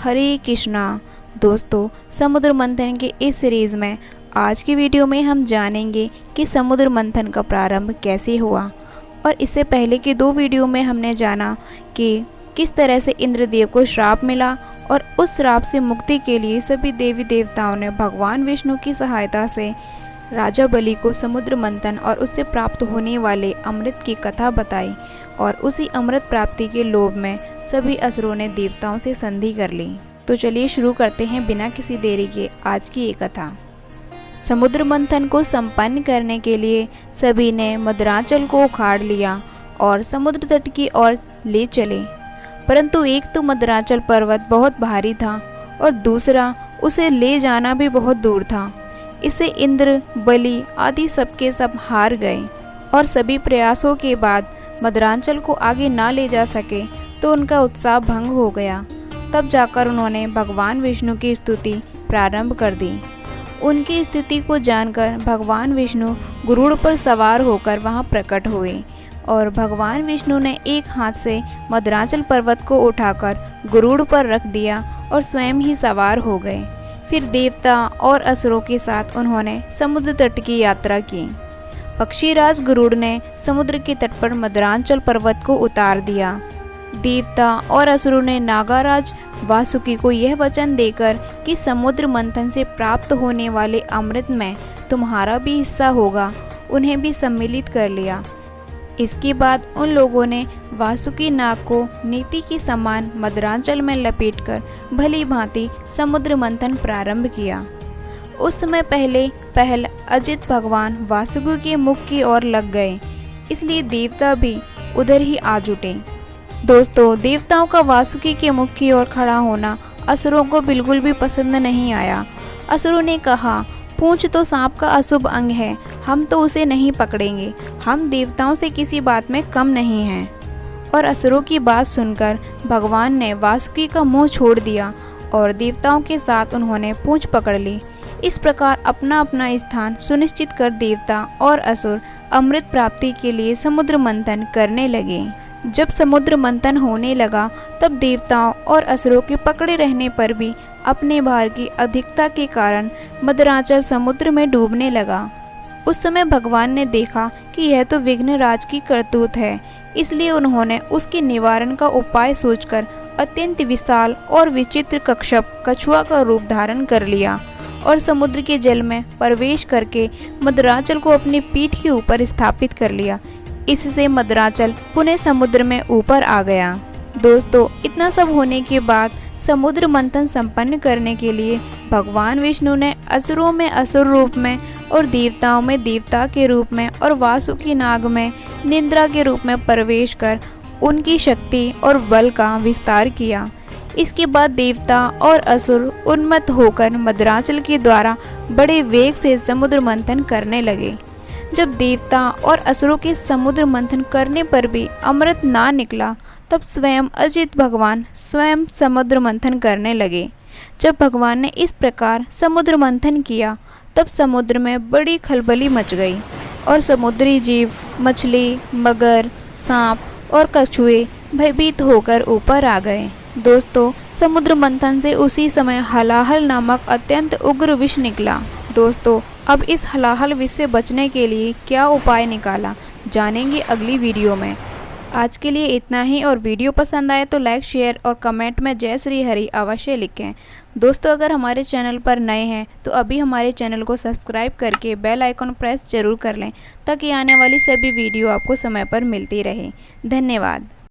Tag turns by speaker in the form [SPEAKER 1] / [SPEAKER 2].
[SPEAKER 1] हरे कृष्णा। दोस्तों, समुद्र मंथन के इस सीरीज़ में आज की वीडियो में हम जानेंगे कि समुद्र मंथन का प्रारंभ कैसे हुआ। और इससे पहले की दो वीडियो में हमने जाना कि किस तरह से इंद्रदेव को श्राप मिला और उस श्राप से मुक्ति के लिए सभी देवी देवताओं ने भगवान विष्णु की सहायता से राजा बलि को समुद्र मंथन और उससे प्राप्त होने वाले अमृत की कथा बताई। और उसी अमृत प्राप्ति के लोभ में सभी असुरों ने देवताओं से संधि कर ली। तो चलिए शुरू करते हैं बिना किसी देरी के आज की ये कथा। समुद्र मंथन को संपन्न करने के लिए सभी ने मदराचल को उखाड़ लिया और समुद्र तट की ओर ले चले। परंतु एक तो मदराचल पर्वत बहुत भारी था और दूसरा उसे ले जाना भी बहुत दूर था। इससे इंद्र, बलि आदि सबके सब हार गए और सभी प्रयासों के बाद मदराचल को आगे ना ले जा सके तो उनका उत्साह भंग हो गया। तब जाकर उन्होंने भगवान विष्णु की स्तुति प्रारंभ कर दी। उनकी स्थिति को जानकर भगवान विष्णु गरुड़ पर सवार होकर वहां प्रकट हुए और भगवान विष्णु ने एक हाथ से मदराचल पर्वत को उठाकर गरुड़ पर रख दिया और स्वयं ही सवार हो गए। फिर देवता और असुरों के साथ उन्होंने समुद्र तट की यात्रा की। पक्षीराज गरुड़ ने समुद्र के तट पर मदराचल पर्वत को उतार दिया। देवता और असुरों ने नागाराज वासुकी को यह वचन देकर कि समुद्र मंथन से प्राप्त होने वाले अमृत में तुम्हारा भी हिस्सा होगा, उन्हें भी सम्मिलित कर लिया। इसके बाद उन लोगों ने वासुकी नाग को नीति के समान मदराचल में लपेटकर भली भांति समुद्र मंथन प्रारंभ किया। उस समय पहल अजित भगवान वासुकी के मुख की ओर लग गए, इसलिए देवता भी उधर ही आ जुटे। दोस्तों, देवताओं का वासुकी के मुख की ओर खड़ा होना असुरों को बिल्कुल भी पसंद नहीं आया। असुरों ने कहा, पूंछ तो सांप का अशुभ अंग है, हम तो उसे नहीं पकड़ेंगे, हम देवताओं से किसी बात में कम नहीं हैं। और असुरों की बात सुनकर भगवान ने वासुकी का मुंह छोड़ दिया और देवताओं के साथ उन्होंने पूंछ पकड़ ली। इस प्रकार अपना अपना स्थान सुनिश्चित कर देवता और असुर अमृत प्राप्ति के लिए समुद्र मंथन करने लगे। जब समुद्र मंथन होने लगा तब देवताओं और असुरों के पकड़े रहने पर भी अपने भार की अधिकता के कारण मदराचल समुद्र में डूबने लगा। उस समय भगवान ने देखा कि यह तो विघ्नराज की करतूत है, इसलिए उन्होंने उसके निवारण का उपाय सोचकर अत्यंत विशाल और विचित्र कच्छप कछुआ का रूप धारण कर लिया और समुद्र के जल में प्रवेश करके मदराचल को अपनी पीठ के ऊपर स्थापित कर लिया। इससे मदराचल पुनः समुद्र में ऊपर आ गया। दोस्तों, इतना सब होने के बाद समुद्र मंथन संपन्न करने के लिए भगवान विष्णु ने असुरों में असुर रूप में और देवताओं में देवता के रूप में और वासुकी नाग में निंद्रा के रूप में प्रवेश कर उनकी शक्ति और बल का विस्तार किया। इसके बाद देवता और असुर उन्मत्त होकर मदराचल के द्वारा बड़े वेग से समुद्र मंथन करने लगे। जब देवता और असुरों के समुद्र मंथन करने पर भी अमृत ना निकला तब स्वयं अजित भगवान स्वयं समुद्र मंथन करने लगे। जब भगवान ने इस प्रकार समुद्र मंथन किया तब समुद्र में बड़ी खलबली मच गई और समुद्री जीव, मछली, मगर, सांप और कछुए भयभीत होकर ऊपर आ गए। दोस्तों, समुद्र मंथन से उसी समय हलाहल नामक अत्यंत उग्र विष निकला। दोस्तों, अब इस हलाहल विष से बचने के लिए क्या उपाय निकाला, जानेंगे अगली वीडियो में। आज के लिए इतना ही और वीडियो पसंद आए तो लाइक, शेयर और कमेंट में जय श्री हरि अवश्य लिखें। दोस्तों, अगर हमारे चैनल पर नए हैं तो अभी हमारे चैनल को सब्सक्राइब करके बेल आइकन प्रेस जरूर कर लें ताकि आने वाली सभी वीडियो आपको समय पर मिलती रहे। धन्यवाद।